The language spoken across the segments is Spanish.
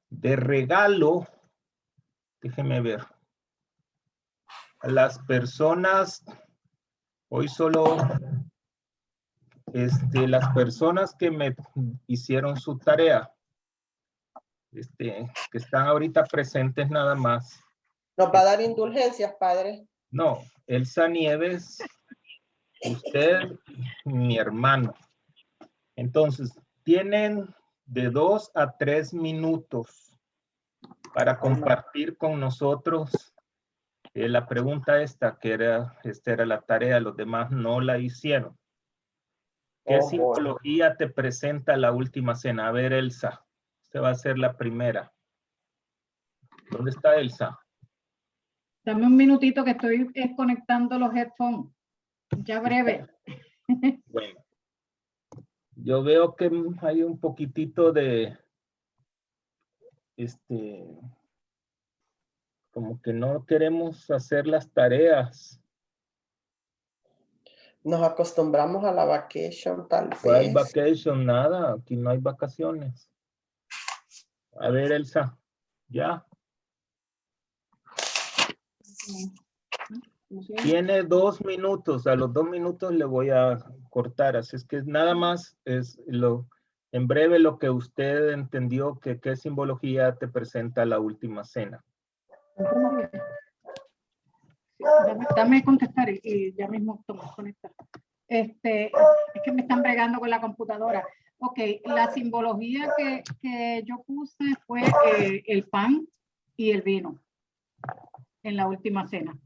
De regalo, déjeme ver. A las personas, hoy solo, las personas que me hicieron su tarea, que están ahorita presentes nada más. ¿Nos va a dar indulgencias, padre? No, Elsa Nieves, usted, mi hermano. Entonces, tienen de 2 a 3 minutos para compartir con nosotros la pregunta esta era la tarea, los demás no la hicieron. ¿Qué simbología te presenta la última cena? A ver, Elsa, usted va a ser la primera. ¿Dónde está Elsa? Dame un minutito que estoy desconectando los headphones. Ya breve. Bueno, yo veo que hay un poquitito de, como que no queremos hacer las tareas. Nos acostumbramos a la vacation, tal vez. ¿Cuál vacation? Nada, aquí no hay vacaciones. A ver, Elsa, ya. Tiene 2 minutos, a los 2 minutos le voy a cortar, así es que nada más es en breve lo que usted entendió que qué simbología te presenta la última cena. Dame contestar y ya mismo tomo conectar. Es que me están bregando con la computadora. Ok, la simbología que yo puse fue el pan y el vino en la última cena.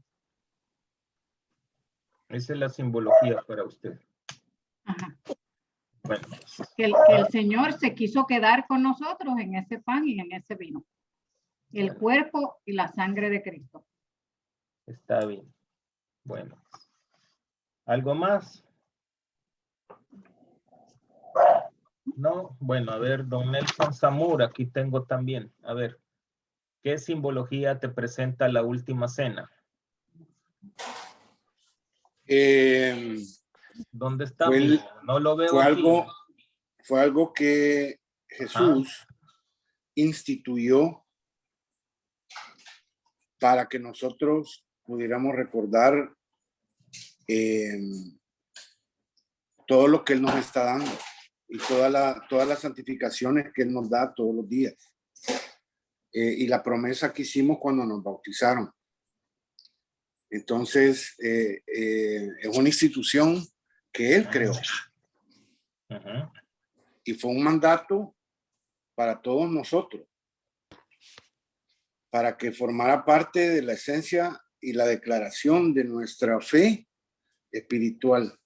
Esa es la simbología para usted. Ajá. Bueno. Que el Señor se quiso quedar con nosotros en ese pan y en ese vino. El cuerpo y la sangre de Cristo. Está bien. Bueno. ¿Algo más? No, bueno, a ver, don Nelson Zamora, aquí tengo también. A ver, ¿qué simbología te presenta la última cena? ¿Dónde está? No lo veo aquí. Fue algo que Jesús instituyó para que nosotros pudiéramos recordar todo lo que Él nos está dando y todas las santificaciones que Él nos da todos los días. Y la promesa que hicimos cuando nos bautizaron. Entonces, es una institución que Él creó. Y fue un mandato para todos nosotros, para que formara parte de la esencia y la declaración de nuestra fe espiritual.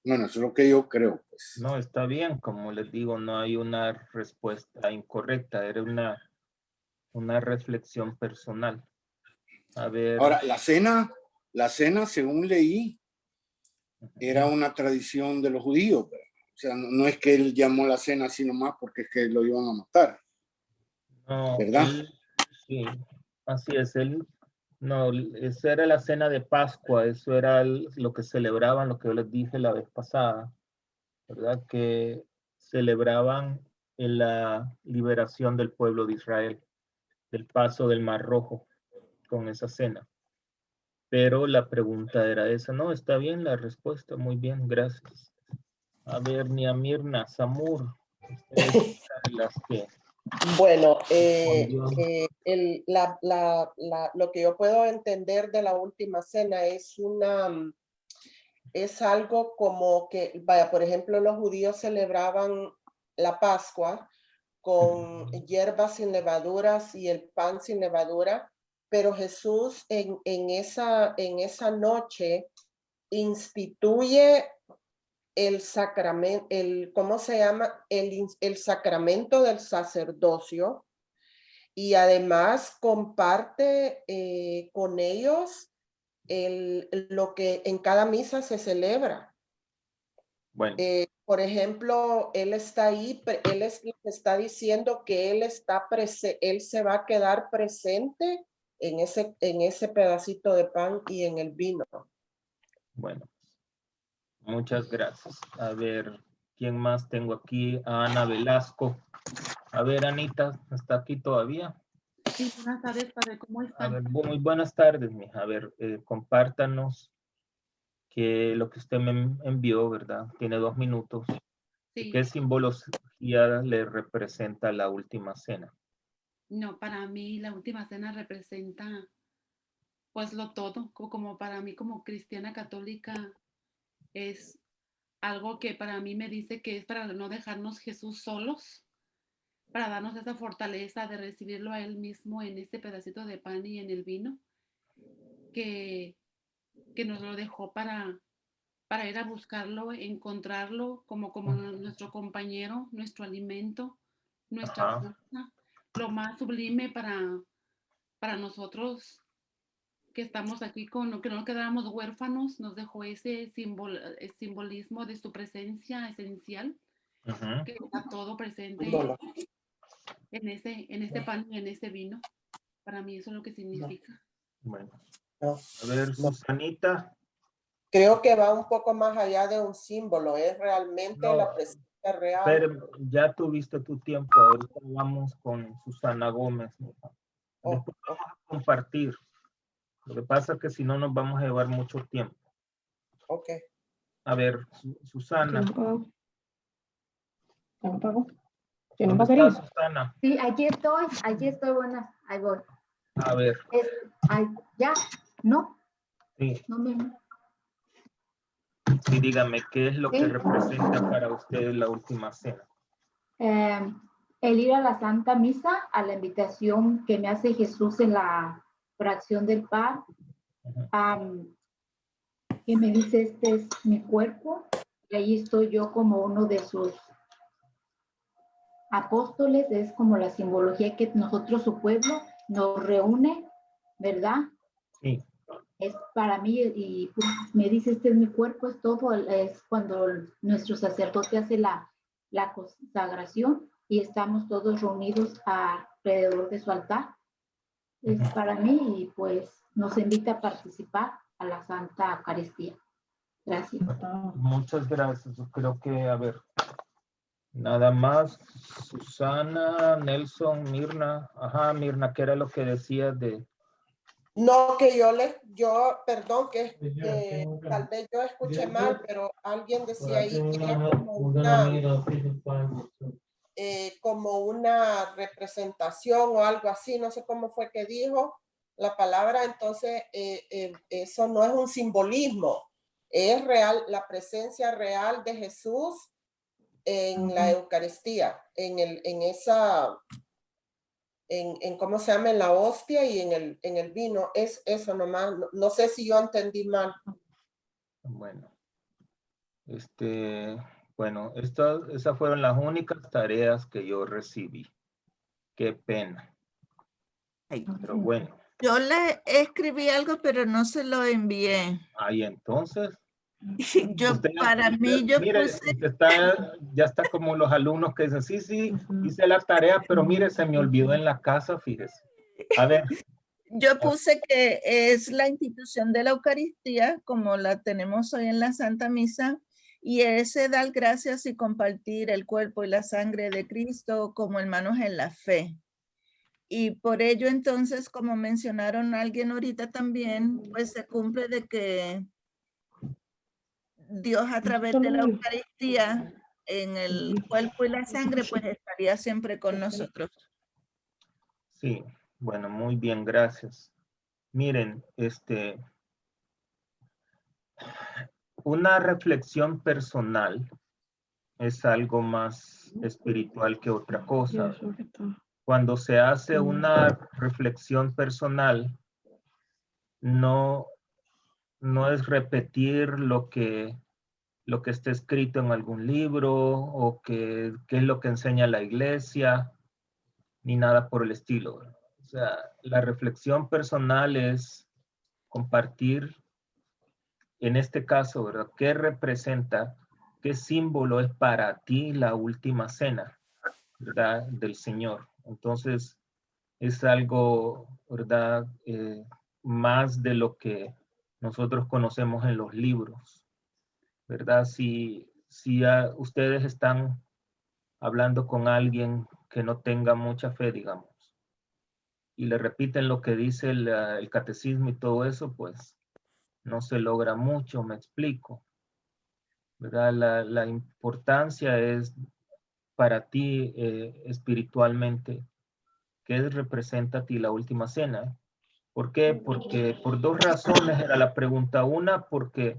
Bueno, eso es lo que yo creo, pues. No, está bien, como les digo, no hay una respuesta incorrecta, era una reflexión personal. A ver. Ahora, la cena, según leí, era una tradición de los judíos. O sea, no es que él llamó la cena así nomás porque es que lo iban a matar. No, ¿verdad? Sí, así es. No, esa era la cena de Pascua, eso era lo que celebraban, lo que yo les dije la vez pasada, ¿verdad? Que celebraban en la liberación del pueblo de Israel, del paso del Mar Rojo con esa cena. Pero la pregunta era esa. No, está bien la respuesta, muy bien, gracias. A ver, Mirna, Samur, las que... Bueno, lo que yo puedo entender de la última cena es algo como que, vaya, por ejemplo, los judíos celebraban la Pascua con hierbas sin levaduras y el pan sin levadura, pero Jesús en esa noche instituye el sacramento, ¿cómo se llama? El sacramento del sacerdocio, y además comparte con ellos lo que en cada misa se celebra. Bueno. Por ejemplo, él está ahí, él está diciendo que él se va a quedar presente en ese pedacito de pan y en el vino. Bueno, muchas gracias. A ver, ¿quién más tengo aquí? A Ana Velasco. A ver, Anita, ¿está aquí todavía? Sí, buenas tardes, padre, ¿cómo A están? ver, muy buenas tardes, mija. A ver, compártanos que lo que usted me envió, ¿verdad? Tiene 2 minutos. Sí, ¿Qué simbología le representa la última cena? no, para mí la última cena representa pues lo todo, como para mí como cristiana católica es algo que para mí me dice que es para no dejarnos Jesús solos, para darnos esa fortaleza de recibirlo a Él mismo en ese pedacito de pan y en el vino, que, que nos lo dejó para ir a buscarlo, encontrarlo como nuestro compañero, nuestro alimento, nuestra Ajá. fuerza, lo más sublime para nosotros que estamos aquí con que no nos quedáramos huérfanos, nos dejó ese simbolismo de su presencia esencial, Ujú. que está todo presente Símbolo. en ese pan y en ese vino. Para mí eso es lo que significa. Bueno, No, a ver, no. Susanita. Creo que va un poco más allá de un símbolo, es realmente No, la presencia real. pero ya tuviste tu tiempo. Ahorita vamos con Susana Gómez, mija. Oh, Después oh, vamos a compartir. Lo que pasa es que si no nos vamos a llevar mucho tiempo. ok. A ver, Susana. ¿No pago? ¿Dónde está Susana? Sí, aquí estoy, buenas, ahí voy. A ver, Ya, no, sí, no me... sí, dígame, ¿qué es lo que Sí. representa para usted la última cena? El ir a la Santa Misa, a la invitación que me hace Jesús en la fracción del pan, Ujú. que me dice, este es mi cuerpo, y ahí estoy yo como uno de sus apóstoles, es como la simbología que nosotros, su pueblo, nos reúne, ¿verdad? Sí. Es para mí, y pues, me dice, este es mi cuerpo, es todo, es cuando nuestro sacerdote hace la consagración y estamos todos reunidos alrededor de su altar. Es Ujú. para mí y pues nos invita a participar a la Santa Eucaristía. Gracias. Muchas gracias. Yo creo que, a ver, nada más, Susana, Nelson, Mirna. Ajá, Mirna, ¿qué era lo que decías de... No, que perdón, que tal vez yo escuché mal, pero alguien decía ahí que era como una representación o algo así, no sé cómo fue que dijo la palabra, entonces eso no es un simbolismo, es real, la presencia real de Jesús en la Eucaristía, en cómo se llama, en la hostia y en el vino, es eso nomás, no sé si yo entendí mal. Bueno, bueno, esas fueron las únicas tareas que yo recibí. Qué pena. Pero bueno, Yo le escribí algo, pero no se lo envié. ahí entonces, Yo, usted, para mí, yo mire, puse, ya está como los alumnos que dicen, sí, hice la tarea, pero mire, se me olvidó en la casa, fíjese. A ver, yo puse que es la institución de la Eucaristía, como la tenemos hoy en la Santa Misa, y ese dar gracias y compartir el cuerpo y la sangre de Cristo como hermanos en la fe. Y por ello, entonces, como mencionaron alguien ahorita también, pues se cumple de que Dios a través de la Eucaristía, en el cuerpo y la sangre, pues estaría siempre con nosotros. sí, bueno, muy bien, gracias. Miren, una reflexión personal es algo más espiritual que otra cosa. Cuando se hace una reflexión personal, no es repetir lo que está escrito en algún libro o qué es lo que enseña la iglesia, ni nada por el estilo. O sea, la reflexión personal es compartir, en este caso, ¿verdad? ¿Qué representa, qué símbolo es para ti la última cena, ¿verdad? Del Señor. Entonces, es algo, ¿verdad? Más de lo que nosotros conocemos en los libros, ¿verdad? Si ustedes están hablando con alguien que no tenga mucha fe, digamos, y le repiten lo que dice el catecismo y todo eso, pues no se logra mucho, me explico, ¿verdad? La importancia es para ti espiritualmente, ¿qué representa a ti la última cena? ¿Por qué? Porque por dos razones era la pregunta. Una, porque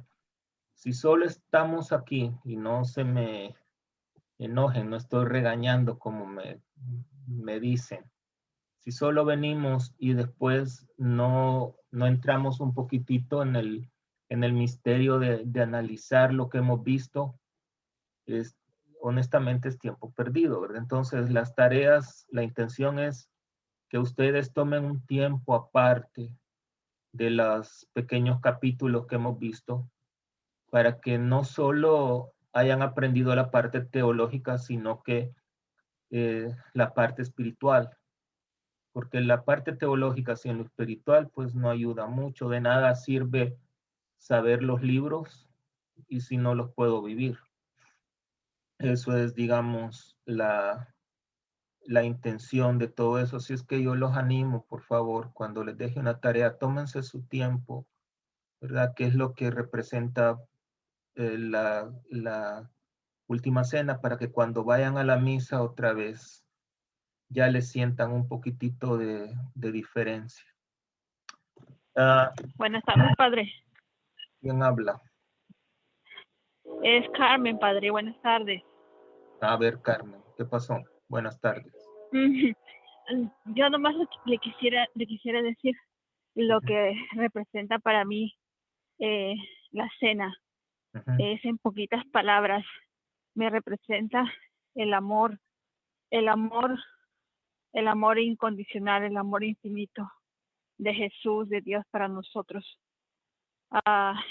si solo estamos aquí, y no se me enojen, no estoy regañando como me dicen. Si solo venimos y después no entramos un poquitito en el misterio de analizar lo que hemos visto, honestamente es tiempo perdido, ¿verdad? Entonces las tareas, la intención es que ustedes tomen un tiempo aparte de los pequeños capítulos que hemos visto para que no solo hayan aprendido la parte teológica, sino que la parte espiritual. Porque la parte teológica sin lo espiritual, pues no ayuda mucho. De nada sirve saber los libros y si no los puedo vivir. Eso es, digamos, la intención de todo eso. Así es que yo los animo, por favor, cuando les deje una tarea, tómense su tiempo, ¿verdad? ¿Qué es lo que representa la última cena? Para que cuando vayan a la misa otra vez, ya les sientan un poquitito de diferencia. Buenas tardes, padre. ¿Quién habla? Es Carmen, padre. Buenas tardes. A ver, Carmen, ¿qué pasó? Buenas tardes. Yo nomás le quisiera decir lo que representa para mí la cena. Es en poquitas palabras. Me representa el amor incondicional, el amor infinito de Jesús, de Dios para nosotros.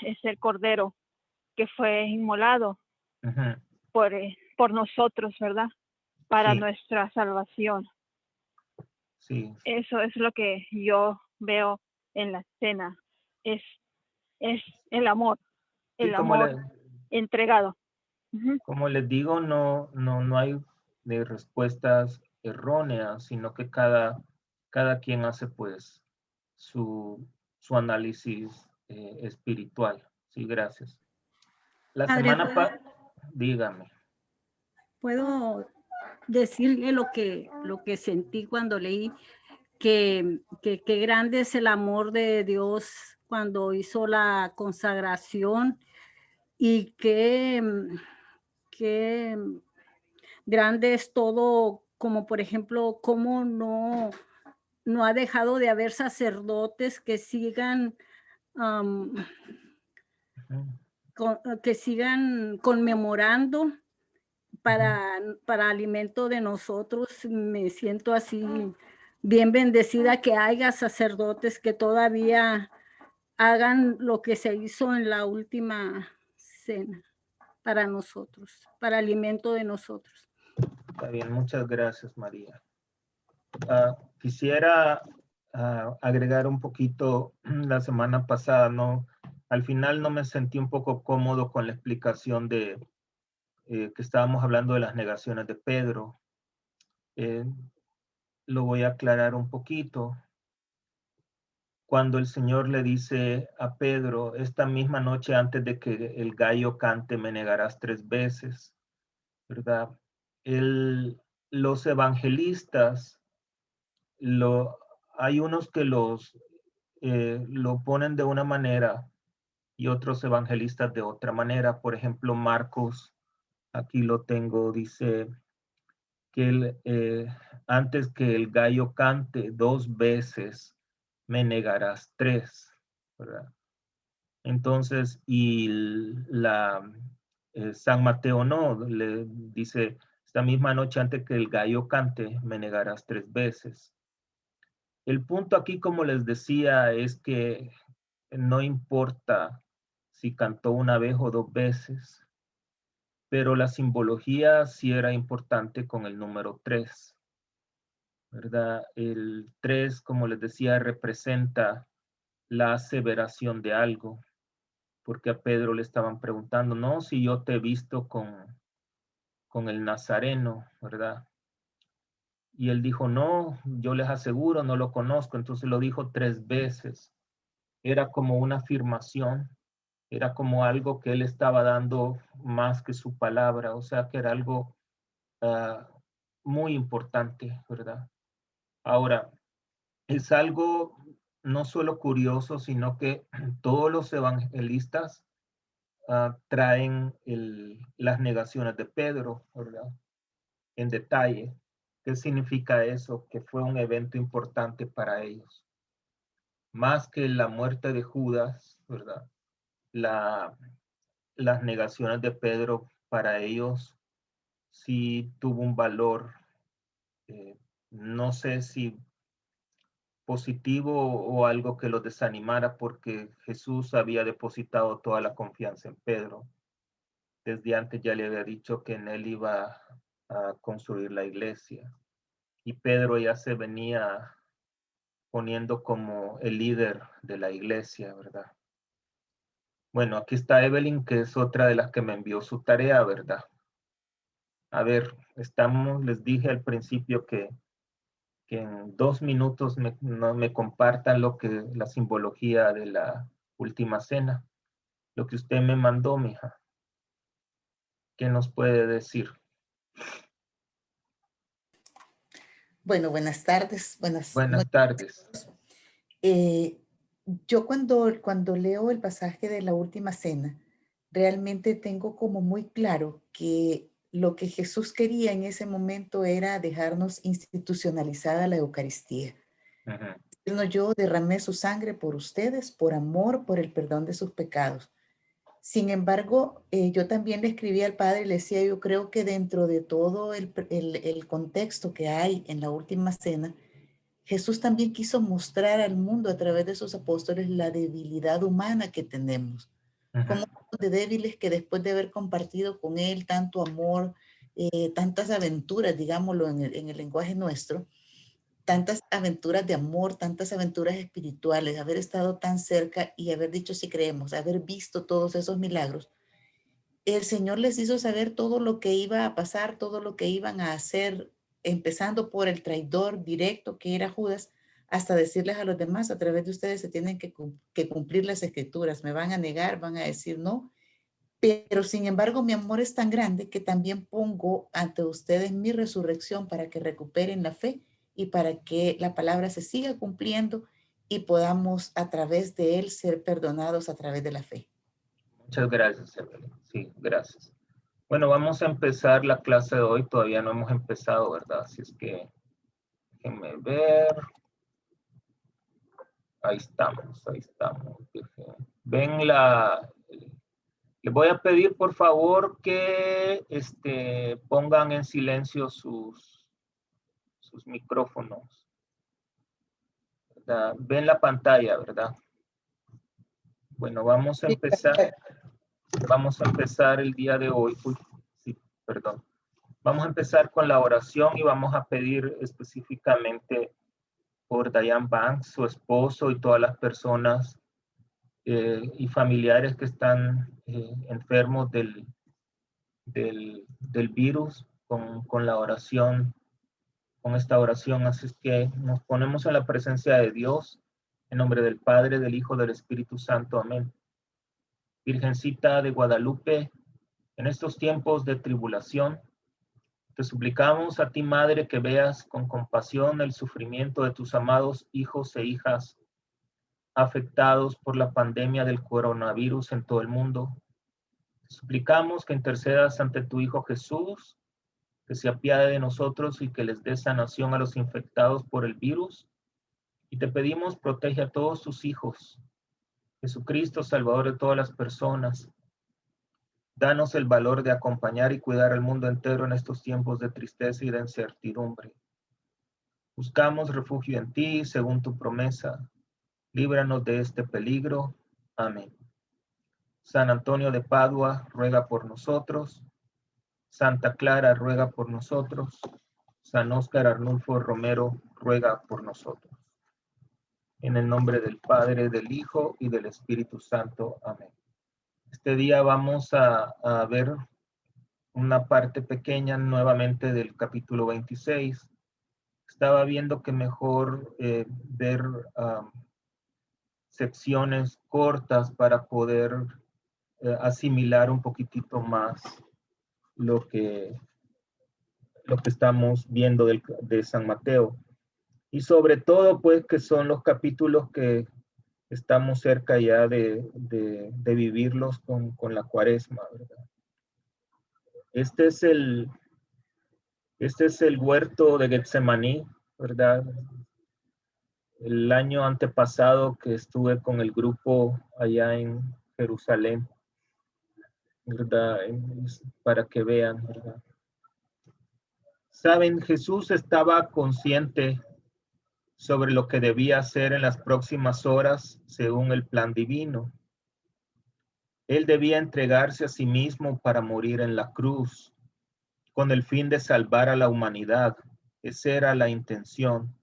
Es el Cordero que fue inmolado por nosotros, ¿verdad? Para Sí. nuestra salvación. Sí. Eso es lo que yo veo en la cena. Es el amor, Sí, el amor entregado. Como les digo, no hay de respuestas erróneas, sino que cada quien hace pues su análisis espiritual. Sí, gracias. La Padre, semana dígame. ¿puedo decirle lo que sentí cuando leí? Que grande es el amor de Dios cuando hizo la consagración y que grande es todo, como por ejemplo, cómo no ha dejado de haber sacerdotes que sigan conmemorando para alimento de nosotros. Me siento así bien bendecida que haya sacerdotes que todavía hagan lo que se hizo en la última cena para nosotros, para alimento de nosotros. Está bien, muchas gracias, María. Quisiera agregar un poquito. La semana pasada, al final no me sentí un poco cómodo con la explicación de que estábamos hablando de las negaciones de Pedro. Lo voy a aclarar un poquito. Cuando el Señor le dice a Pedro, esta misma noche antes de que el gallo cante, me negarás 3 veces, ¿verdad? Los evangelistas, hay unos que lo ponen de una manera y otros evangelistas de otra manera. Por ejemplo, Marcos, aquí lo tengo, dice que antes que el gallo cante 2 veces, me negarás 3, ¿verdad? Entonces, y San Mateo no, le dice, esta misma noche antes que el gallo cante, me negarás 3 veces. El punto aquí, como les decía, es que no importa si cantó una vez o 2 veces, pero la simbología sí era importante con el número 3, ¿verdad? El 3, como les decía, representa la aseveración de algo, porque a Pedro le estaban preguntando, no, si yo te he visto con el Nazareno, ¿verdad? Y él dijo, no, yo les aseguro, no lo conozco. Entonces lo dijo 3 veces. Era como una afirmación, era como algo que él estaba dando más que su palabra, o sea que era algo muy importante, ¿verdad? Ahora, es algo no solo curioso, sino que todos los evangelistas traen las negaciones de Pedro, ¿verdad? En detalle. ¿Qué significa eso? Que fue un evento importante para ellos. Más que la muerte de Judas, ¿verdad? Las negaciones de Pedro para ellos sí tuvo un valor, no sé si positivo o algo que los desanimara, porque Jesús había depositado toda la confianza en Pedro. Desde antes ya le había dicho que en él iba a construir la iglesia. Y Pedro ya se venía poniendo como el líder de la iglesia, ¿verdad? Bueno, aquí está Evelyn, que es otra de las que me envió su tarea, ¿verdad? A ver, les dije al principio que en 2 minutos me compartan la simbología de la última cena, lo que usted me mandó, mija. ¿Qué nos puede decir? Bueno, buenas tardes, buenas Buenas noches. tardes. Yo cuando leo el pasaje de la última cena, realmente tengo como muy claro que lo que Jesús quería en ese momento era dejarnos institucionalizada la Eucaristía. Yo derramé su sangre por ustedes, por amor, por el perdón de sus pecados. Sin embargo, yo también le escribí al Padre y le decía, yo creo que dentro de todo el contexto que hay en la última cena, Jesús también quiso mostrar al mundo a través de sus apóstoles la debilidad humana que tenemos. Como de débiles que después de haber compartido con Él tanto amor, tantas aventuras, digámoslo en el lenguaje nuestro, tantas aventuras de amor, tantas aventuras espirituales, haber estado tan cerca y haber dicho si creemos, haber visto todos esos milagros, el Señor les hizo saber todo lo que iba a pasar, todo lo que iban a hacer, empezando por el traidor directo que era Judas, hasta decirles a los demás, a través de ustedes se tienen que cumplir las escrituras, me van a negar, van a decir no, pero sin embargo mi amor es tan grande que también pongo ante ustedes mi resurrección para que recuperen la fe y para que la palabra se siga cumpliendo y podamos a través de él ser perdonados a través de la fe. Muchas gracias, Evelyn. Sí, gracias. Bueno, vamos a empezar la clase de hoy. Todavía no hemos empezado, ¿verdad? Así es que déjenme ver. Ahí estamos, ahí estamos. Ven les voy a pedir, por favor, que pongan en silencio sus micrófonos. ¿Verdad? Ven la pantalla, ¿verdad? Bueno, vamos a empezar. Vamos a empezar el día de hoy. Uy, sí, perdón. Vamos a empezar con la oración y vamos a pedir específicamente por Diane Banks, su esposo y todas las personas y familiares que están enfermos del virus con la oración, con esta oración. Así es que nos ponemos en la presencia de Dios, en nombre del Padre, del Hijo, del Espíritu Santo. Amén. Virgencita de Guadalupe, en estos tiempos de tribulación, te suplicamos a ti, Madre, que veas con compasión el sufrimiento de tus amados hijos e hijas afectados por la pandemia del coronavirus en todo el mundo. Te suplicamos que intercedas ante tu Hijo Jesús, que se apiade de nosotros y que les dé sanación a los infectados por el virus. Y te pedimos, protege a todos tus hijos. Jesucristo, Salvador de todas las personas, danos el valor de acompañar y cuidar al mundo entero en estos tiempos de tristeza y de incertidumbre. Buscamos refugio en ti, según tu promesa. Líbranos de este peligro. Amén. San Antonio de Padua, ruega por nosotros. Santa Clara, ruega por nosotros. San Óscar Arnulfo Romero, ruega por nosotros. En el nombre del Padre, del Hijo y del Espíritu Santo. Amén. Este día vamos a ver una parte pequeña nuevamente del capítulo 26 estaba viendo que mejor ver secciones cortas para poder asimilar un poquitito más lo que estamos viendo de San Mateo. Y sobre todo, pues, que son los capítulos que estamos cerca ya de vivirlos con la Cuaresma, ¿verdad? Este es el huerto de Getsemaní, ¿verdad? El año antepasado que estuve con el grupo allá en Jerusalén, ¿verdad? Para que vean, ¿verdad? Saben, Jesús estaba consciente sobre lo que debía hacer en las próximas horas según el plan divino. Él debía entregarse a sí mismo para morir en la cruz, con el fin de salvar a la humanidad. Esa era la intención.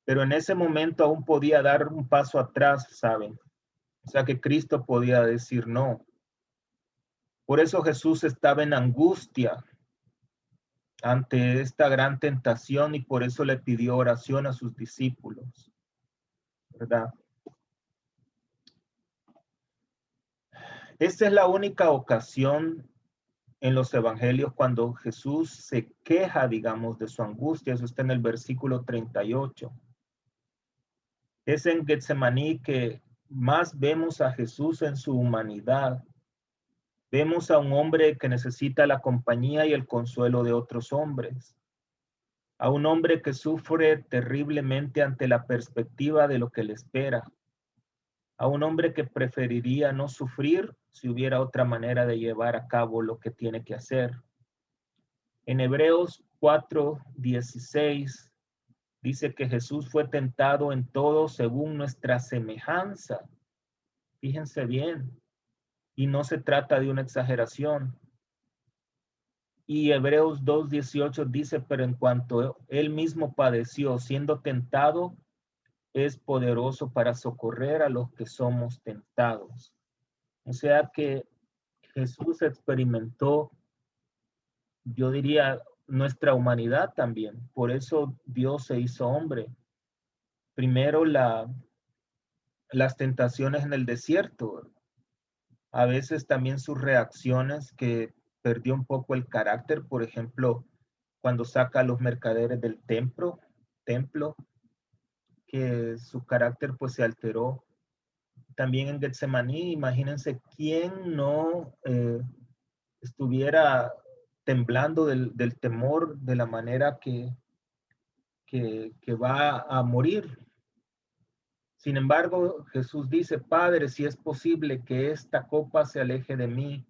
Pero en ese momento aún podía dar un paso atrás, ¿saben? O sea que Cristo podía decir no. Por eso Jesús estaba en angustia ante esta gran tentación y por eso le pidió oración a sus discípulos, ¿verdad? Esta es la única ocasión en los evangelios cuando Jesús se queja, digamos, de su angustia. Eso está en el versículo 38. Es en Getsemaní que más vemos a Jesús en su humanidad. Vemos a un hombre que necesita la compañía y el consuelo de otros hombres. A un hombre que sufre terriblemente ante la perspectiva de lo que le espera. A un hombre que preferiría no sufrir si hubiera otra manera de llevar a cabo lo que tiene que hacer. En Hebreos 4:16 dice que Jesús fue tentado en todo según nuestra semejanza. Fíjense bien. Y no se trata de una exageración. Y Hebreos 2:18 dice, pero en cuanto él mismo padeció siendo tentado, es poderoso para socorrer a los que somos tentados. O sea que Jesús experimentó, yo diría, nuestra humanidad también. Por eso Dios se hizo hombre. Primero las tentaciones en el desierto. A veces también sus reacciones que perdió un poco el carácter. Por ejemplo, cuando saca a los mercaderes del templo, que su carácter pues se alteró. También en Getsemaní, imagínense quién no estuviera temblando del temor de la manera que va a morir. Sin embargo, Jesús dice, Padre, si es posible que esta copa se aleje de mí,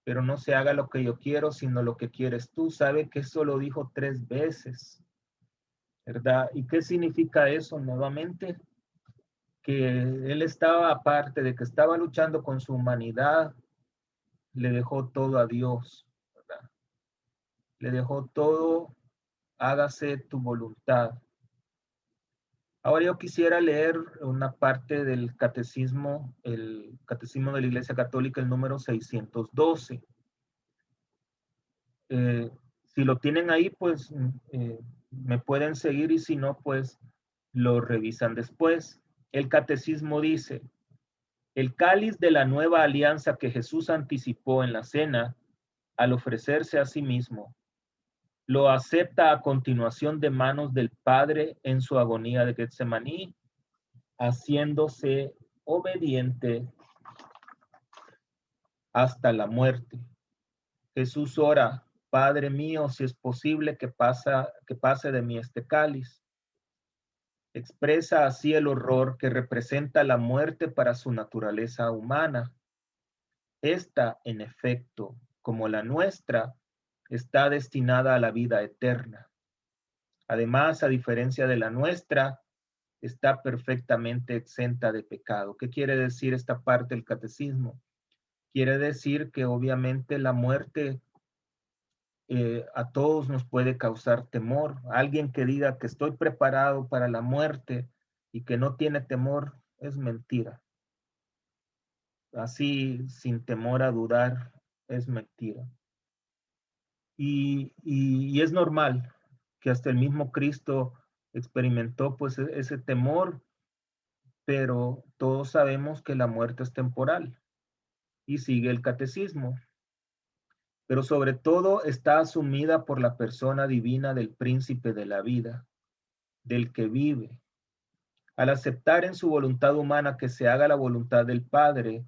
pero no se haga lo que yo quiero, sino lo que quieres tú. Sabe que eso lo dijo 3 veces, ¿verdad? ¿Y qué significa eso nuevamente? Que él estaba, aparte de que estaba luchando con su humanidad, le dejó todo a Dios, ¿verdad? Le dejó todo, hágase tu voluntad. Ahora yo quisiera leer una parte del catecismo, el catecismo de la Iglesia Católica, el número 612. Si lo tienen ahí, pues me pueden seguir y si no, pues lo revisan después. El catecismo dice, el cáliz de la nueva alianza que Jesús anticipó en la cena al ofrecerse a sí mismo, lo acepta a continuación de manos del Padre en su agonía de Getsemaní, haciéndose obediente hasta la muerte. Jesús ora, Padre mío, si es posible que pase de mí este cáliz. Expresa así el horror que representa la muerte para su naturaleza humana. Esta, en efecto, como la nuestra, está destinada a la vida eterna. Además, a diferencia de la nuestra, está perfectamente exenta de pecado. ¿Qué quiere decir esta parte del catecismo? Quiere decir que obviamente la muerte a todos nos puede causar temor. Alguien que diga que estoy preparado para la muerte y que no tiene temor es mentira. Así, sin temor a dudar, es mentira. Y es normal que hasta el mismo Cristo experimentó pues ese temor, pero todos sabemos que la muerte es temporal y sigue el catecismo. Pero sobre todo está asumida por la persona divina del príncipe de la vida, del que vive. Al aceptar en su voluntad humana que se haga la voluntad del Padre,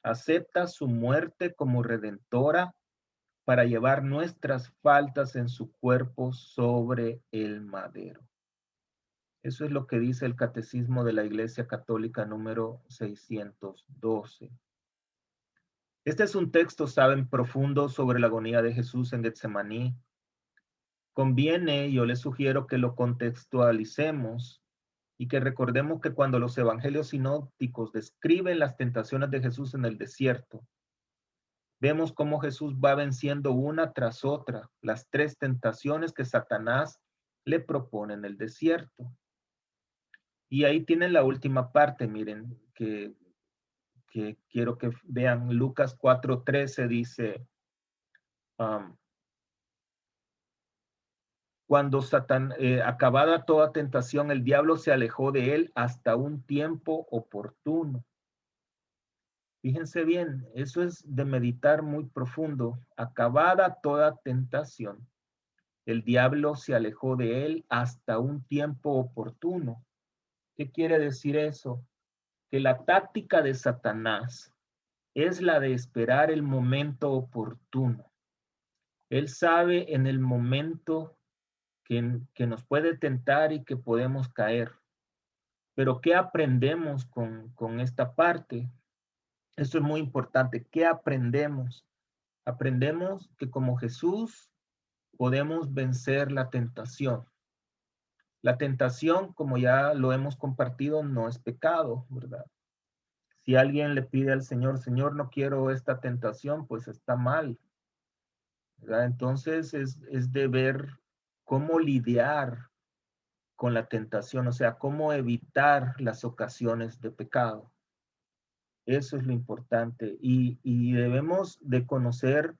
acepta su muerte como redentora para llevar nuestras faltas en su cuerpo sobre el madero. Eso es lo que dice el Catecismo de la Iglesia Católica número 612. Este es un texto, saben, profundo sobre la agonía de Jesús en Getsemaní. Conviene, yo les sugiero que lo contextualicemos y que recordemos que cuando los evangelios sinópticos describen las tentaciones de Jesús en el desierto, vemos cómo Jesús va venciendo una tras otra las 3 tentaciones que Satanás le propone en el desierto. Y ahí tienen la última parte, miren, que quiero que vean. Lucas 4:13 dice, cuando acabada toda tentación, el diablo se alejó de él hasta un tiempo oportuno. Fíjense bien, eso es de meditar muy profundo. Acabada toda tentación, el diablo se alejó de él hasta un tiempo oportuno. ¿Qué quiere decir eso? Que la táctica de Satanás es la de esperar el momento oportuno. Él sabe en el momento que nos puede tentar y que podemos caer. Pero ¿qué aprendemos con esta parte? Esto es muy importante. ¿Qué aprendemos? Aprendemos que como Jesús podemos vencer la tentación. La tentación, como ya lo hemos compartido, no es pecado, ¿verdad? Si alguien le pide al Señor, Señor, no quiero esta tentación, pues está mal, ¿verdad? Entonces es de ver cómo lidiar con la tentación, o sea, cómo evitar las ocasiones de pecado. Eso es lo importante. Y debemos de conocer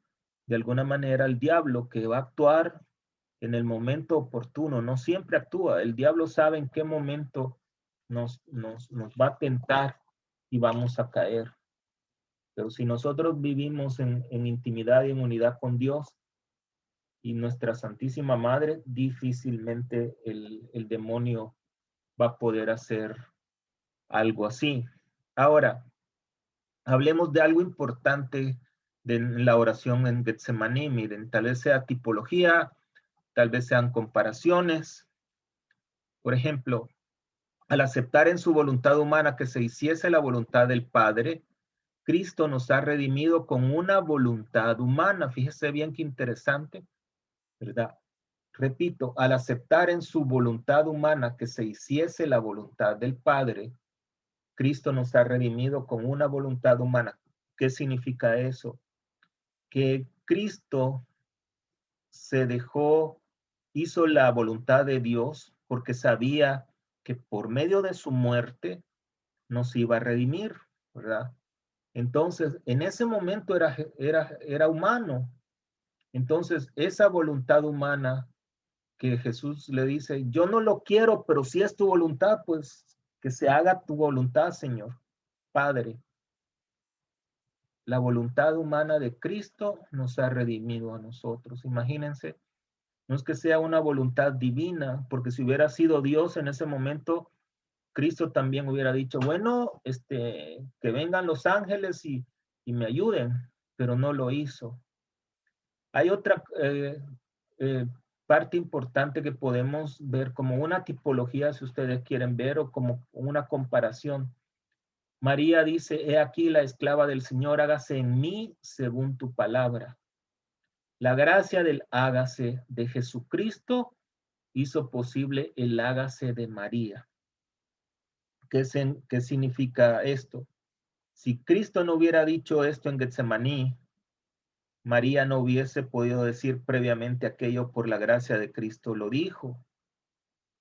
de alguna manera al diablo, que va a actuar en el momento oportuno. No siempre actúa. El diablo sabe en qué momento nos va a tentar y vamos a caer. Pero si nosotros vivimos en intimidad y en unidad con Dios y nuestra Santísima Madre, difícilmente el demonio va a poder hacer algo así. Ahora, hablemos de algo importante de la oración en Getsemaní. Miren, tal vez sea tipología, tal vez sean comparaciones. Por ejemplo, al aceptar en su voluntad humana que se hiciese la voluntad del Padre, Cristo nos ha redimido con una voluntad humana. Fíjese bien qué interesante, ¿verdad? Repito, al aceptar en su voluntad humana que se hiciese la voluntad del Padre, Cristo nos ha redimido con una voluntad humana. ¿Qué significa eso? Que Cristo se dejó, hizo la voluntad de Dios porque sabía que por medio de su muerte nos iba a redimir, ¿verdad? Entonces, en ese momento era humano. Entonces, esa voluntad humana que Jesús le dice, yo no lo quiero, pero si es tu voluntad, pues que se haga tu voluntad, Señor, Padre. La voluntad humana de Cristo nos ha redimido a nosotros. Imagínense, no es que sea una voluntad divina, porque si hubiera sido Dios en ese momento, Cristo también hubiera dicho, bueno, que vengan los ángeles y me ayuden, pero no lo hizo. Hay otra parte importante que podemos ver como una tipología, si ustedes quieren ver, o como una comparación. María dice, he aquí la esclava del Señor, hágase en mí según tu palabra. La gracia del hágase de Jesucristo hizo posible el hágase de María. ¿Qué significa esto? Si Cristo no hubiera dicho esto en Getsemaní, María no hubiese podido decir previamente aquello por la gracia de Cristo lo dijo.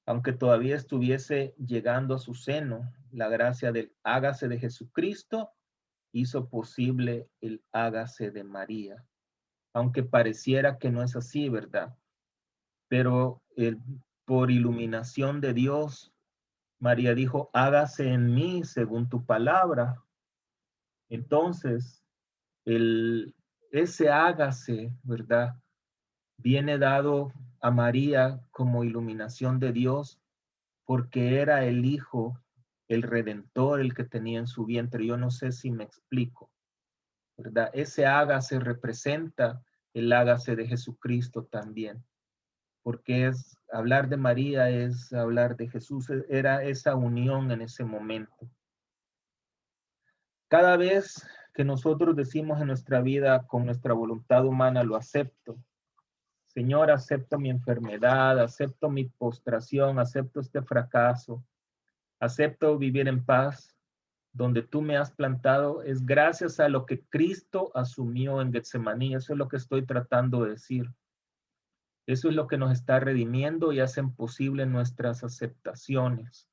Aunque todavía estuviese llegando a su seno, la gracia del hágase de Jesucristo hizo posible el hágase de María. Aunque pareciera que no es así, ¿verdad? pero por iluminación de Dios, María dijo, hágase en mí según tu palabra. Entonces, ese hágase, ¿verdad? Viene dado a María como iluminación de Dios porque era el Hijo, el Redentor, el que tenía en su vientre. Yo no sé si me explico, ¿verdad? Ese hágase representa el hágase de Jesucristo también, porque hablar de María es hablar de Jesús, era esa unión en ese momento. Cada vez que nosotros decimos en nuestra vida con nuestra voluntad humana, lo acepto. Señor, acepto mi enfermedad, acepto mi postración, acepto este fracaso, acepto vivir en paz. Donde tú me has plantado es gracias a lo que Cristo asumió en Getsemaní. Eso es lo que estoy tratando de decir. Eso es lo que nos está redimiendo y hacen posible nuestras aceptaciones.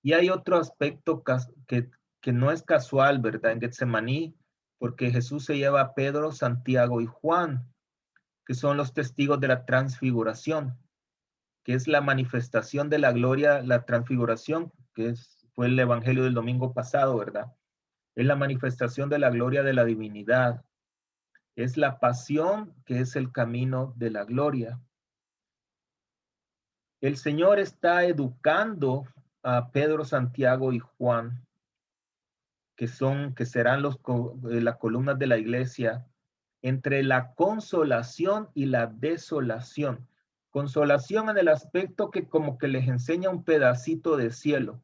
Y hay otro aspecto que no es casual, ¿verdad? En Getsemaní, porque Jesús se lleva a Pedro, Santiago y Juan, que son los testigos de la transfiguración, que es la manifestación de la gloria, la transfiguración, fue el evangelio del domingo pasado, ¿verdad? Es la manifestación de la gloria de la divinidad. Es la pasión que es el camino de la gloria. El Señor está educando a Pedro, Santiago y Juan, que serán las columnas de la iglesia, entre la consolación y la desolación. Consolación en el aspecto que como que les enseña un pedacito de cielo.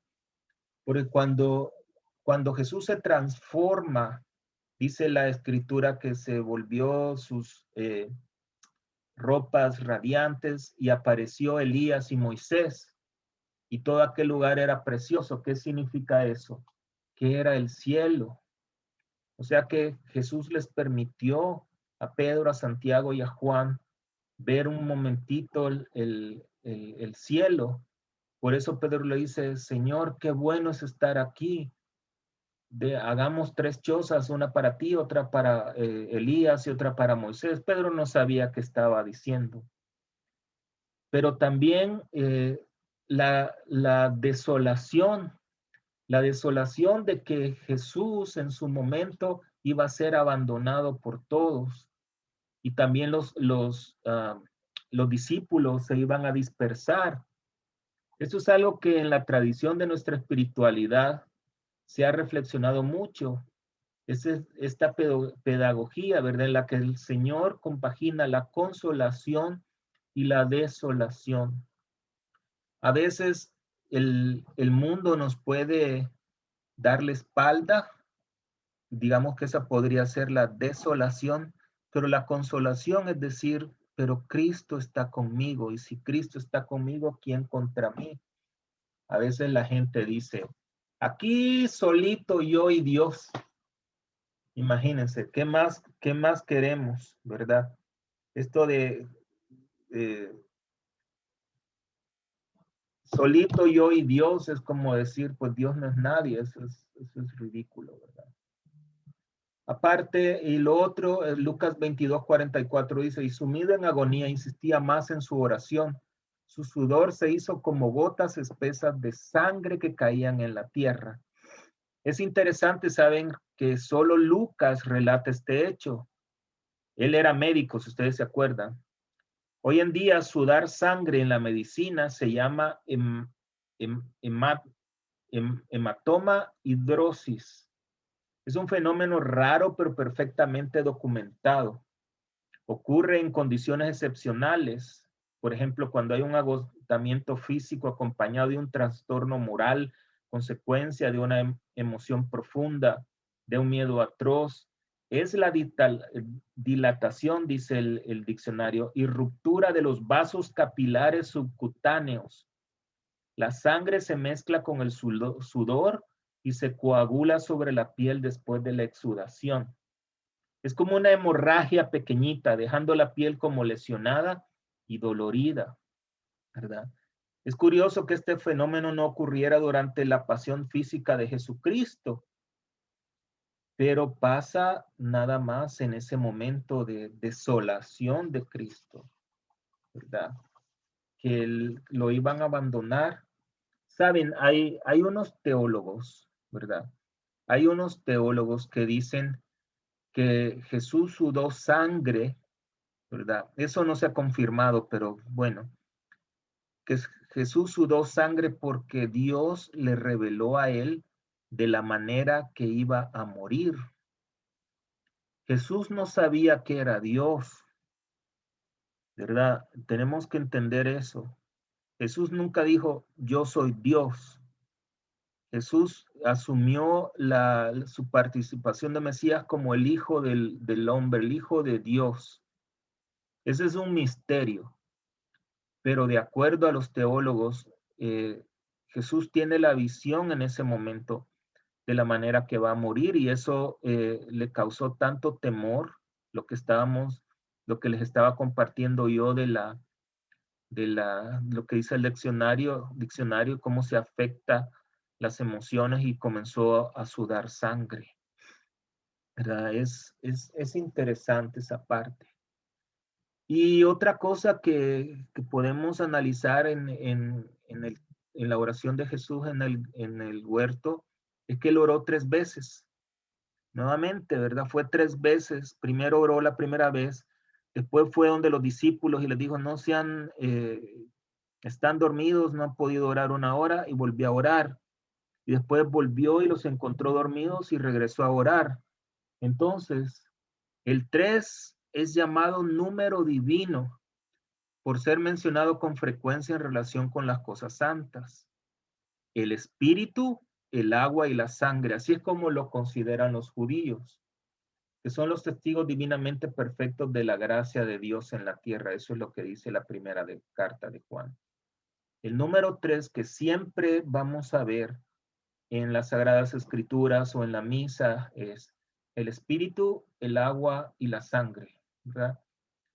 Porque cuando Jesús se transforma, dice la escritura que se volvió sus ropas radiantes y apareció Elías y Moisés y todo aquel lugar era precioso. ¿Qué significa eso? Que era el cielo. O sea que Jesús les permitió a Pedro, a Santiago y a Juan ver un momentito el cielo. Por eso Pedro le dice, Señor, qué bueno es estar aquí. Hagamos 3 chozas, una para ti, otra para Elías y otra para Moisés. Pedro no sabía qué estaba diciendo. Pero también la desolación de que Jesús en su momento iba a ser abandonado por todos y también los discípulos se iban a dispersar. Esto es algo que en la tradición de nuestra espiritualidad se ha reflexionado mucho. Es esta pedagogía, ¿verdad? En la que el Señor compagina la consolación y la desolación. A veces el mundo nos puede dar la espalda, digamos que esa podría ser la desolación, pero la consolación es decir, pero Cristo está conmigo, y si Cristo está conmigo, ¿quién contra mí? A veces la gente dice, aquí solito yo y Dios. Imagínense, ¿qué más queremos, verdad? Esto de solito yo y Dios es como decir, pues Dios no es nadie, eso es ridículo, ¿verdad? Aparte, y lo otro, Lucas 22:44 dice, y sumido en agonía insistía más en su oración. Su sudor se hizo como gotas espesas de sangre que caían en la tierra. Es interesante, saben, que solo Lucas relata este hecho. Él era médico, si ustedes se acuerdan. Hoy en día, sudar sangre en la medicina se llama hematoma hidrosis. Es un fenómeno raro, pero perfectamente documentado. Ocurre en condiciones excepcionales. Por ejemplo, cuando hay un agotamiento físico acompañado de un trastorno moral, consecuencia de una emoción profunda, de un miedo atroz. Es la dilatación, dice el diccionario, y ruptura de los vasos capilares subcutáneos. La sangre se mezcla con el sudor y se coagula sobre la piel después de la exudación. Es como una hemorragia pequeñita, dejando la piel como lesionada y dolorida, ¿verdad? Es curioso que este fenómeno no ocurriera durante la pasión física de Jesucristo, pero pasa nada más en ese momento de desolación de Cristo, ¿verdad? Que lo iban a abandonar. Saben, hay unos teólogos, ¿verdad? Hay unos teólogos que dicen que Jesús sudó sangre, ¿verdad? Eso no se ha confirmado, pero bueno, que Jesús sudó sangre porque Dios le reveló a él de la manera que iba a morir. Jesús no sabía que era Dios, ¿verdad? Tenemos que entender eso. Jesús nunca dijo, yo soy Dios. Jesús asumió su participación de Mesías como el Hijo del hombre, el Hijo de Dios. Ese es un misterio, pero de acuerdo a los teólogos, Jesús tiene la visión en ese momento de la manera que va a morir y eso le causó tanto temor, lo que les estaba compartiendo yo lo que dice el diccionario, cómo se afecta las emociones y comenzó a sudar sangre. ¿Verdad? Es interesante esa parte. Y otra cosa que podemos analizar en la oración de Jesús en el huerto es que él oró 3 veces. Nuevamente, ¿verdad? Fue 3 veces. Primero oró la primera vez, después fue donde los discípulos y les dijo, no sean, están dormidos, no han podido orar 1 hora, y volvió a orar. Y después volvió y los encontró dormidos y regresó a orar. Entonces, el 3 es llamado número divino por ser mencionado con frecuencia en relación con las cosas santas. El espíritu, el agua y la sangre, así es como lo consideran los judíos, que son los testigos divinamente perfectos de la gracia de Dios en la tierra. Eso es lo que dice la primera carta de Juan. El número 3 que siempre vamos a ver en las Sagradas Escrituras o en la misa es el espíritu, el agua y la sangre, ¿verdad?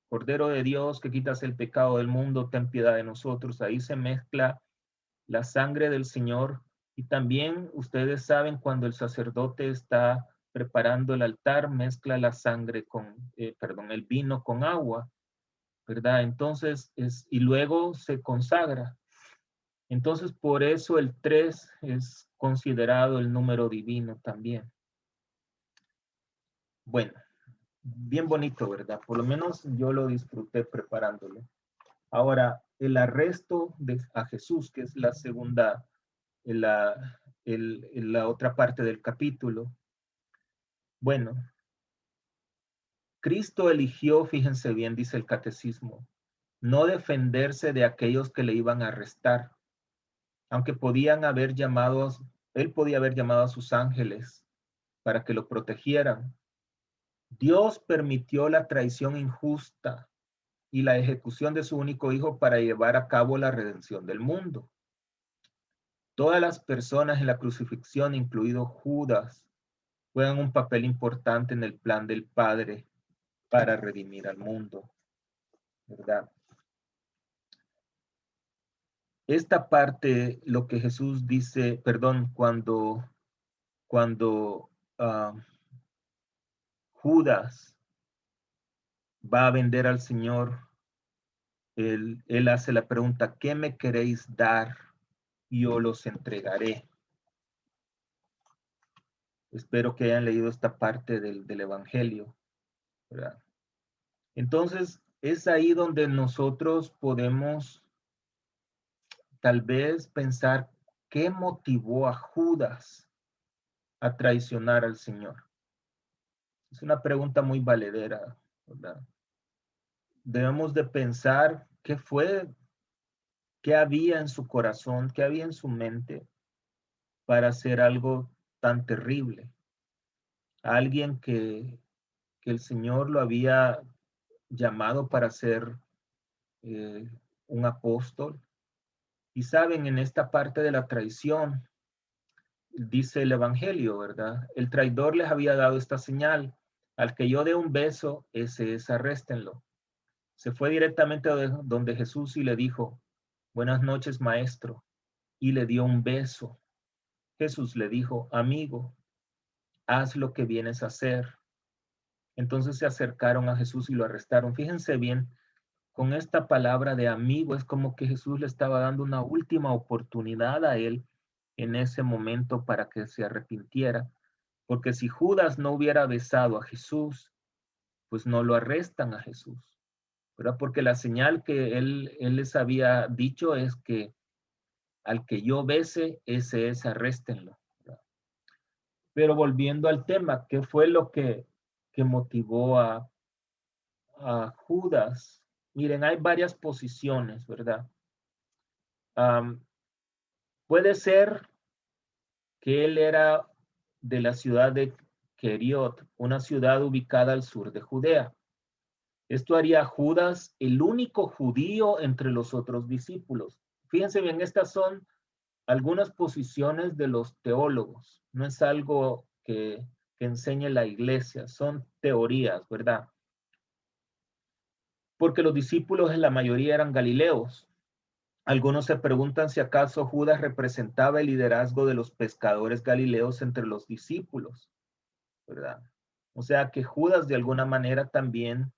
Cordero de Dios que quitas el pecado del mundo, ten piedad de nosotros. Ahí se mezcla la sangre del Señor y también ustedes saben cuando el sacerdote está preparando el altar, mezcla la sangre el vino con agua, ¿verdad? Entonces, y luego se consagra. Entonces, por eso el 3 es considerado el número divino también. Bueno, bien bonito, ¿verdad? Por lo menos yo lo disfruté preparándolo. Ahora, el arresto a Jesús, que es la segunda, la otra parte del capítulo. Bueno, Cristo eligió, fíjense bien, dice el catecismo, no defenderse de aquellos que le iban a arrestar, aunque él podía haber llamado a sus ángeles para que lo protegieran. Dios permitió la traición injusta y la ejecución de su único hijo para llevar a cabo la redención del mundo. Todas las personas en la crucifixión, incluido Judas, juegan un papel importante en el plan del Padre para redimir al mundo, ¿verdad? Esta parte, lo que Jesús dice, cuando Judas va a vender al Señor, él hace la pregunta, ¿qué me queréis dar? Yo los entregaré. Espero que hayan leído esta parte del Evangelio, ¿verdad? Entonces, es ahí donde nosotros podemos tal vez pensar qué motivó a Judas a traicionar al Señor. Es una pregunta muy valedera, ¿verdad? Debemos de pensar qué había en su corazón, qué había en su mente para hacer algo tan terrible. Alguien que el Señor lo había llamado para ser un apóstol. Y saben, en esta parte de la traición, dice el Evangelio, ¿verdad? El traidor les había dado esta señal: al que yo dé un beso, ese es, arréstenlo. Se fue directamente a donde Jesús y le dijo, buenas noches, maestro, y le dio un beso. Jesús le dijo, amigo, haz lo que vienes a hacer. Entonces se acercaron a Jesús y lo arrestaron. Fíjense bien con esta palabra de amigo, es como que Jesús le estaba dando una última oportunidad a él en ese momento para que se arrepintiera. Porque si Judas no hubiera besado a Jesús, pues no lo arrestan a Jesús, ¿verdad? Porque la señal que él les había dicho es que al que yo bese, ese es, arréstenlo, ¿verdad? Pero volviendo al tema, ¿qué fue lo que motivó a Judas? Miren, hay varias posiciones, ¿verdad? Puede ser que él era de la ciudad de Queriot, una ciudad ubicada al sur de Judea. Esto haría a Judas el único judío entre los otros discípulos. Fíjense bien, estas son algunas posiciones de los teólogos. No es algo que enseñe la iglesia, son teorías, ¿verdad? Porque los discípulos en la mayoría eran galileos. Algunos se preguntan si acaso Judas representaba el liderazgo de los pescadores galileos entre los discípulos, ¿verdad? O sea que Judas de alguna manera también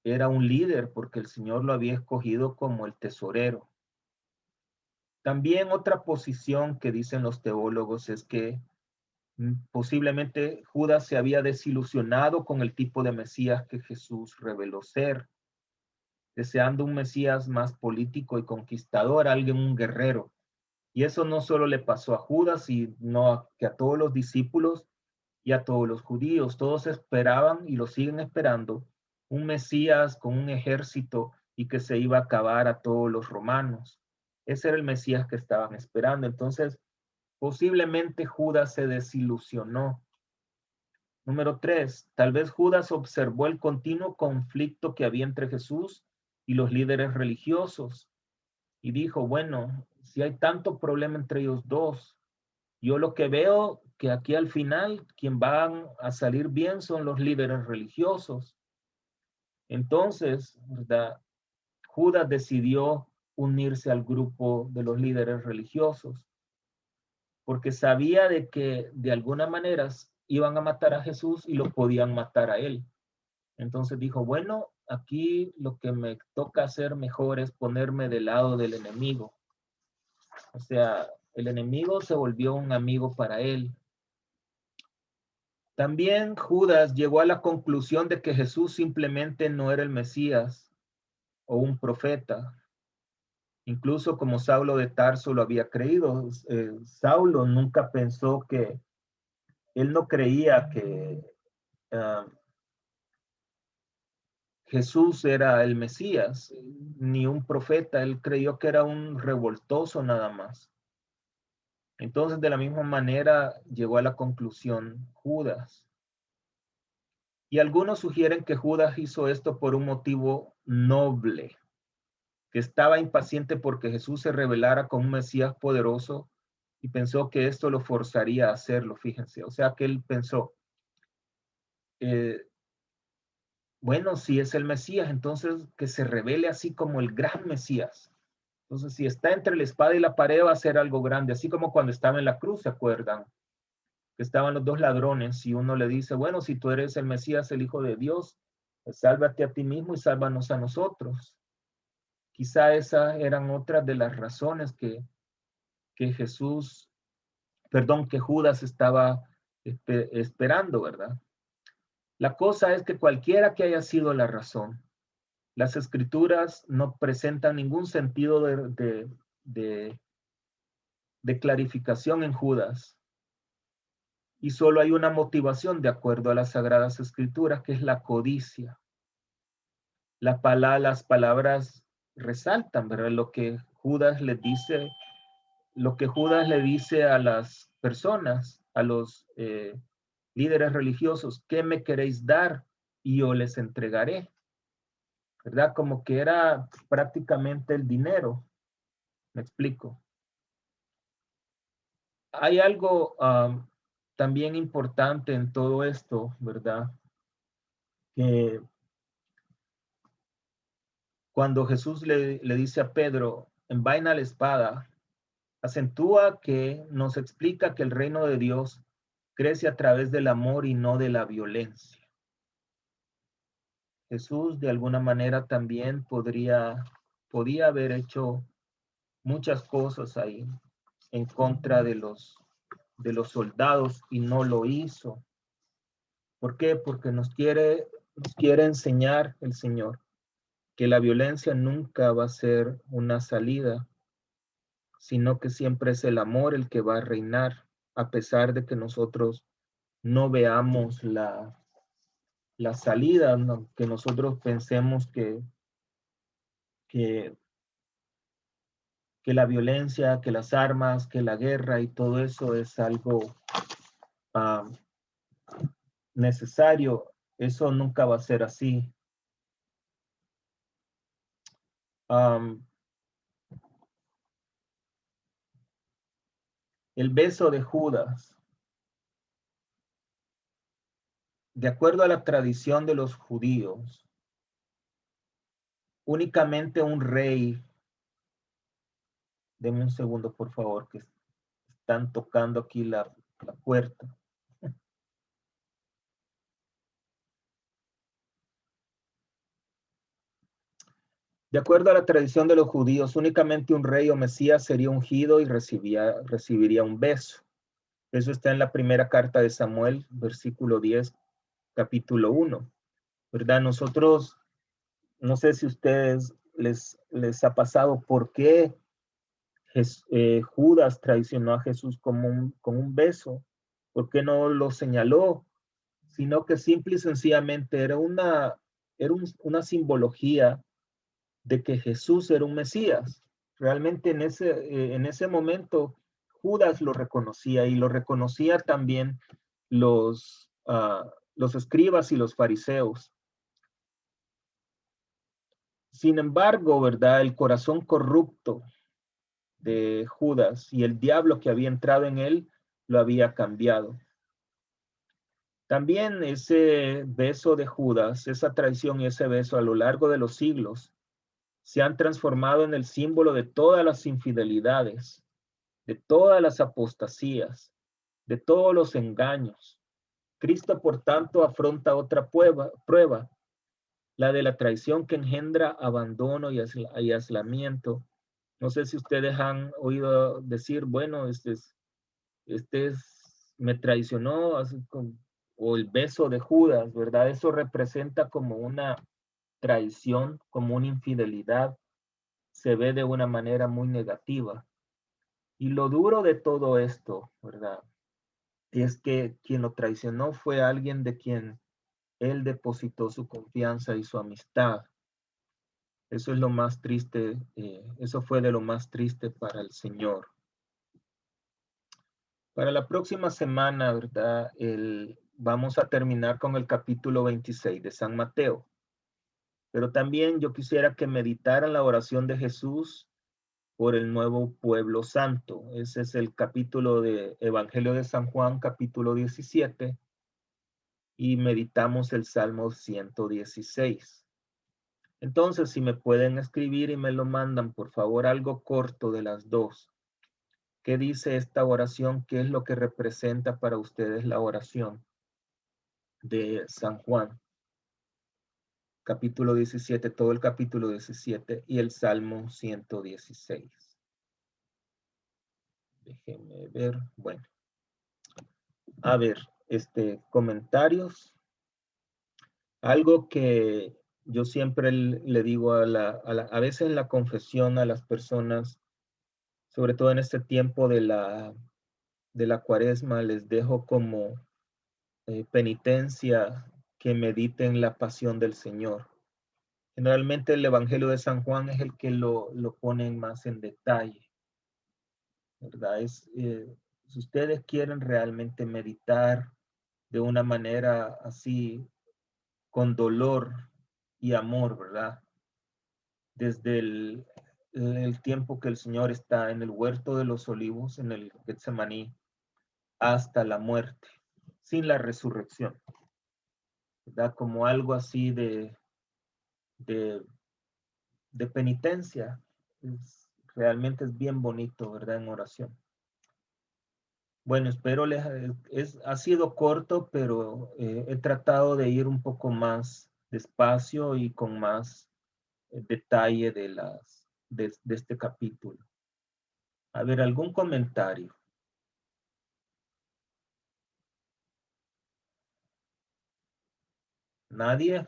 era un líder porque el Señor lo había escogido como el tesorero. También otra posición que dicen los teólogos es que posiblemente Judas se había desilusionado con el tipo de Mesías que Jesús reveló ser, deseando un Mesías más político y conquistador, alguien, un guerrero. Y eso no solo le pasó a Judas, sino que a todos los discípulos y a todos los judíos. Todos esperaban y lo siguen esperando un Mesías con un ejército y que se iba a acabar a todos los romanos. Ese era el Mesías que estaban esperando. Entonces, posiblemente Judas se desilusionó. Número 3, tal vez Judas observó el continuo conflicto que había entre Jesús y los líderes religiosos y dijo, bueno, si hay tanto problema entre ellos dos, yo lo que veo que aquí al final quien van a salir bien son los líderes religiosos. Entonces, ¿verdad? Judas decidió unirse al grupo de los líderes religiosos porque sabía de que de alguna manera iban a matar a Jesús y lo podían matar a él. Entonces dijo, bueno, aquí lo que me toca hacer mejor es ponerme del lado del enemigo. O sea, el enemigo se volvió un amigo para él. También Judas llegó a la conclusión de que Jesús simplemente no era el Mesías o un profeta. Incluso como Saulo de Tarso lo había creído. Saulo nunca pensó que, él no creía que Jesús era el Mesías, ni un profeta. Él creyó que era un revoltoso nada más. Entonces, de la misma manera, llegó a la conclusión Judas. Y algunos sugieren que Judas hizo esto por un motivo noble, que estaba impaciente porque Jesús se revelara como un Mesías poderoso y pensó que esto lo forzaría a hacerlo, fíjense. O sea que él pensó, bueno, si es el Mesías, entonces que se revele así como el gran Mesías. Entonces, si está entre la espada y la pared, va a ser algo grande, así como cuando estaba en la cruz, ¿se acuerdan? Que estaban los dos ladrones y uno le dice, bueno, si tú eres el Mesías, el Hijo de Dios, pues sálvate a ti mismo y sálvanos a nosotros. Quizá esas eran otras de las razones que Judas estaba esperando, ¿verdad? La cosa es que cualquiera que haya sido la razón, las escrituras no presentan ningún sentido de clarificación en Judas. Y solo hay una motivación de acuerdo a las Sagradas Escrituras, que es la codicia. Las palabras resaltan, ¿verdad? Lo que Judas le dice a las personas, a los líderes religiosos, ¿qué me queréis dar? Y yo les entregaré. ¿Verdad? Como que era prácticamente el dinero. Me explico. Hay algo también importante en todo esto, ¿verdad? Que cuando Jesús le dice a Pedro, envaina la espada, acentúa que nos explica que el reino de Dios crece a través del amor y no de la violencia. Jesús de alguna manera también podía haber hecho muchas cosas ahí en contra de los soldados y no lo hizo. ¿Por qué? Porque nos quiere enseñar el Señor que la violencia nunca va a ser una salida, sino que siempre es el amor el que va a reinar, a pesar de que nosotros no veamos la salida, ¿no? Que nosotros pensemos que la violencia, que las armas, que la guerra y todo eso es algo necesario. Eso nunca va a ser así. El beso de Judas. De acuerdo a la tradición de los judíos, únicamente un rey, deme un segundo por favor, que están tocando aquí la puerta. De acuerdo a la tradición de los judíos, únicamente un rey o mesías sería ungido y recibiría un beso. Eso está en la primera carta de Samuel, versículo 10, capítulo 1. ¿Verdad? Nosotros, no sé si a ustedes les ha pasado por qué Judas traicionó a Jesús con un beso. ¿Por qué no lo señaló? Sino que simple y sencillamente era una simbología de que Jesús era un Mesías. Realmente en ese momento Judas lo reconocía y lo reconocía también los escribas y los fariseos. Sin embargo, ¿verdad? El corazón corrupto de Judas y el diablo que había entrado en él lo había cambiado. También ese beso de Judas, esa traición y ese beso a lo largo de los siglos se han transformado en el símbolo de todas las infidelidades, de todas las apostasías, de todos los engaños. Cristo, por tanto, afronta otra prueba, la de la traición que engendra abandono y aislamiento. No sé si ustedes han oído decir, bueno, me traicionó, o el beso de Judas, ¿verdad? Eso representa como una traición, como una infidelidad, se ve de una manera muy negativa. Y lo duro de todo esto, ¿verdad? Es que quien lo traicionó fue alguien de quien él depositó su confianza y su amistad. Eso es lo más triste, eso fue de lo más triste para el Señor. Para la próxima semana, ¿verdad? Vamos a terminar con el capítulo 26 de San Mateo. Pero también yo quisiera que meditaran la oración de Jesús por el nuevo pueblo santo. Ese es el capítulo de Evangelio de San Juan, capítulo 17. Y meditamos el Salmo 116. Entonces, si me pueden escribir y me lo mandan, por favor, algo corto de las dos. ¿Qué dice esta oración? ¿Qué es lo que representa para ustedes la oración de San Juan? Capítulo 17, todo el capítulo 17 y el Salmo 116. Déjenme ver. Bueno. A ver, comentarios. Algo que yo siempre le digo a veces en la confesión a las personas, sobre todo en este tiempo de la Cuaresma, les dejo como penitencia que mediten la pasión del Señor. Generalmente el Evangelio de San Juan es el que lo ponen más en detalle, ¿verdad? Si ustedes quieren realmente meditar de una manera así, con dolor y amor, ¿verdad? Desde el tiempo que el Señor está en el huerto de los olivos, en el Getsemaní, hasta la muerte, sin la resurrección, ¿verdad? Como algo así de penitencia. Realmente es bien bonito, ¿verdad? En oración. Bueno, espero ha sido corto, pero he tratado de ir un poco más despacio y con más detalle de este capítulo. A ver, ¿algún comentario? ¿Nadie?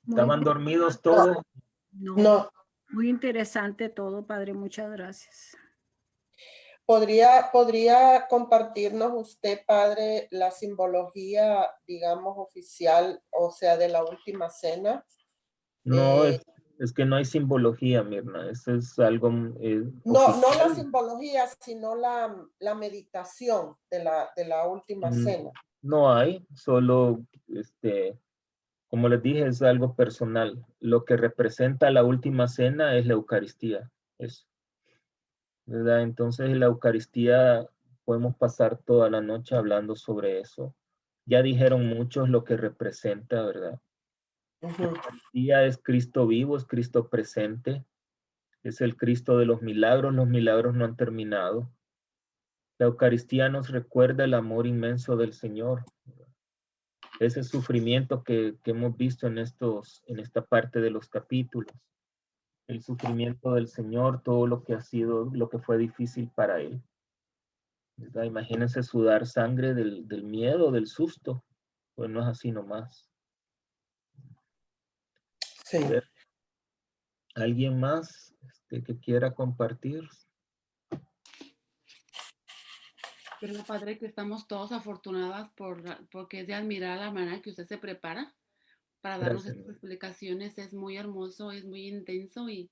¿Estaban dormidos todos? No. Muy interesante todo, padre. Muchas gracias. ¿Podría compartirnos usted, padre, la simbología, digamos, oficial, o sea, de la última cena? No, es que no hay simbología, Mirna. Eso es algo No oficial. la simbología, sino la meditación de la última cena. No hay, solo, como les dije, es algo personal. Lo que representa la última cena es la Eucaristía. Eso, ¿verdad? Entonces, la Eucaristía podemos pasar toda la noche hablando sobre eso. Ya dijeron muchos lo que representa, ¿verdad? La Eucaristía es Cristo vivo, es Cristo presente, es el Cristo de los milagros no han terminado. La Eucaristía nos recuerda el amor inmenso del Señor. Ese sufrimiento que hemos visto en esta parte de los capítulos. El sufrimiento del Señor, todo lo que ha sido, lo que fue difícil para Él. ¿Verdad? Imagínense sudar sangre del miedo, del susto. Pues no es así nomás. Sí. ¿Alguien más que quiera compartir? Creo, padre, que estamos todos afortunados porque es de admirar la manera que usted se prepara para darnos Gracias. estas explicaciones. Es muy hermoso, es muy intenso y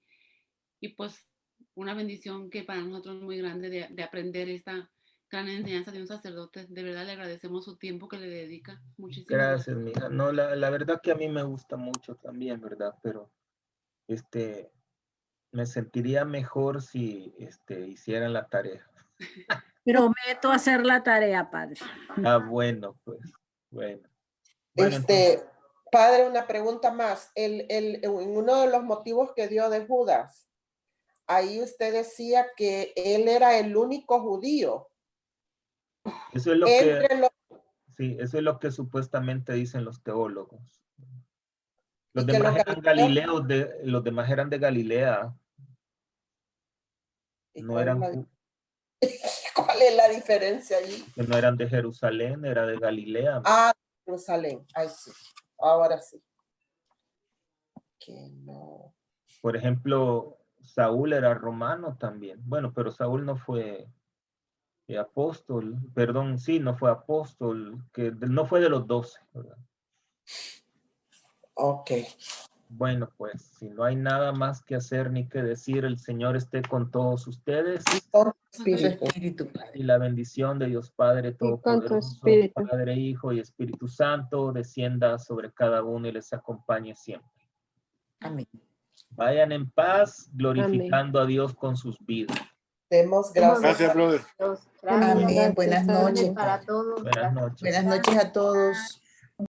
pues una bendición que para nosotros es muy grande de aprender esta gran enseñanza de un sacerdote. De verdad le agradecemos su tiempo que le dedica. Muchísimas Gracias, mija. No, la verdad que a mí me gusta mucho también, ¿verdad? Pero me sentiría mejor si hicieran la tarea. Prometo hacer la tarea, padre. Ah, bueno, pues, bueno. Padre, una pregunta más. En uno de los motivos que dio de Judas, ahí usted decía que él era el único judío. Eso es eso es lo que supuestamente dicen los teólogos. Los demás eran galileos, los demás eran de Galilea. No eran. ¿Cuál es la diferencia allí? Que no eran de Jerusalén, era de Galilea. Ah, Jerusalén. Ay, sí. Ahora sí. Que no. Por ejemplo, Saúl era romano también. Bueno, pero Saúl no fue apóstol. Perdón, sí, no fue apóstol. Que no fue de los 12, ¿verdad? Ok. Bueno, pues, si no hay nada más que hacer ni que decir, el Señor esté con todos ustedes. Y la bendición de Dios Padre Todopoderoso, Padre, Hijo y Espíritu Santo, descienda sobre cada uno y les acompañe siempre. Amén. Vayan en paz, glorificando a Dios con sus vidas. Demos gracias. Gracias, brother. Gracias. Amén. Buenas noches. Para todos. Buenas noches. Buenas noches a todos.